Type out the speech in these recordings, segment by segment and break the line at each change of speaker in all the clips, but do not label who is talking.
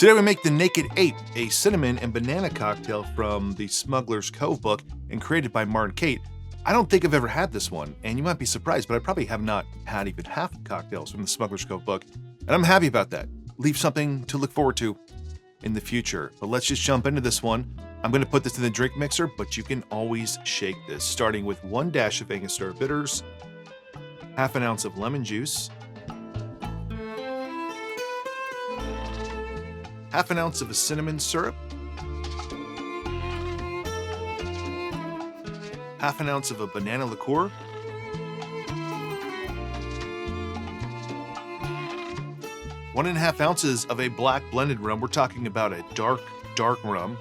Today we make the Naked Ape, a cinnamon and banana cocktail from the Smuggler's Cove book and created by Martin Kate. I don't think I've ever had this one, and you might be surprised, but I probably have not had even half the cocktails from the Smuggler's Cove book, and I'm happy about that. Leave something to look forward to in the future. But let's just jump into this one. I'm going to put this in the drink mixer, but you can always shake this, starting with 1 dash of angostura bitters, half an ounce of lemon juice, half an ounce of a cinnamon syrup, half an ounce of a banana liqueur, one and a half ounces of a black blended rum. We're talking about a dark rum.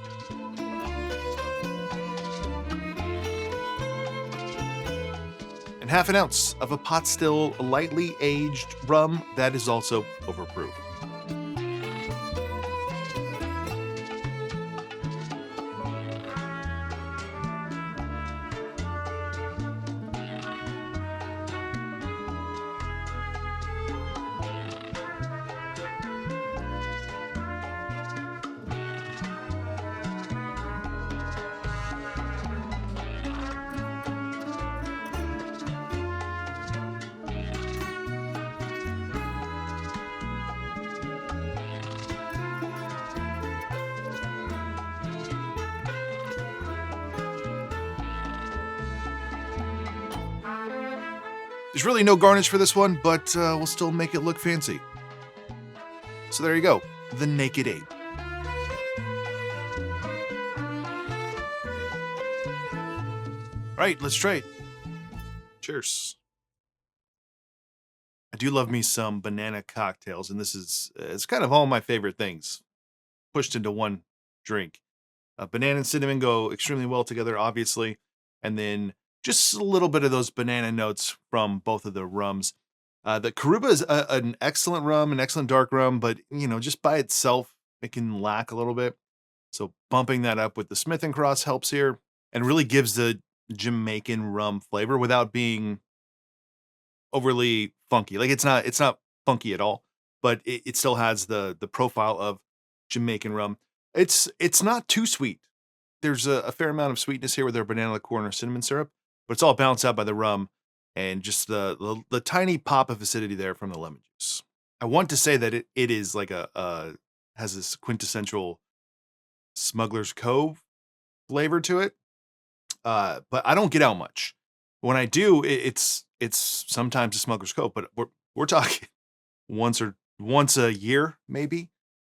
And half an ounce of a pot still lightly aged rum that is also overproof. There's really no garnish for this one, but we'll still make it look fancy. So there you go, the Naked Ape. All right, let's try it. Cheers. I do love me some banana cocktails, and this is it's kind of all my favorite things pushed into one drink. Banana and cinnamon go extremely well together, obviously, and then just a little bit of those banana notes from both of the rums. The Karuba is an excellent rum, an excellent dark rum, but just by itself, it can lack a little bit. So bumping that up with the Smith & Cross helps here and really gives the Jamaican rum flavor without being overly funky. Like it's not funky at all, but it still has the profile of Jamaican rum. It's not too sweet. There's a fair amount of sweetness here with our banana liqueur and our cinnamon syrup, but it's all balanced out by the rum and just the tiny pop of acidity there from the lemon juice. I want to say that it is like has this quintessential Smuggler's Cove flavor to it, but I don't get out much. When I do, it's sometimes a Smuggler's Cove, but we're talking once a year maybe.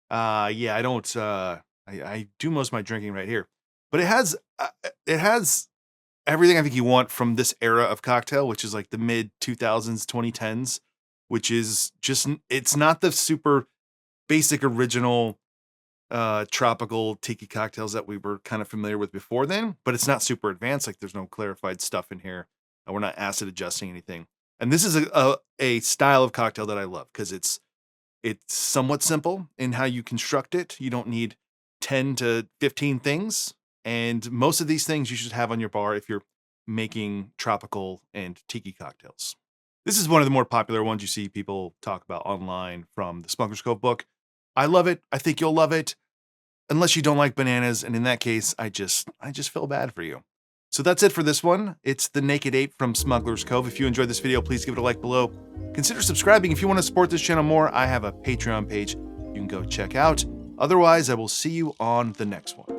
Yeah, I don't. I do most of my drinking right here, but it has everything I think you want from this era of cocktail, which is like the mid 2000s, 2010s, which is just, it's not the super basic original tropical tiki cocktails that we were kind of familiar with before then, but it's not super advanced. Like there's no clarified stuff in here. And we're not acid adjusting anything. And this is a style of cocktail that I love because it's somewhat simple in how you construct it. You don't need 10 to 15 things. And most of these things you should have on your bar if you're making tropical and tiki cocktails. This is one of the more popular ones you see people talk about online from the Smuggler's Cove book. I love it. I think you'll love it. Unless you don't like bananas. And in that case, I just feel bad for you. So that's it for this one. It's the Naked Ape from Smuggler's Cove. If you enjoyed this video, please give it a like below. Consider subscribing if you want to support this channel more. I have a Patreon page you can go check out. Otherwise, I will see you on the next one.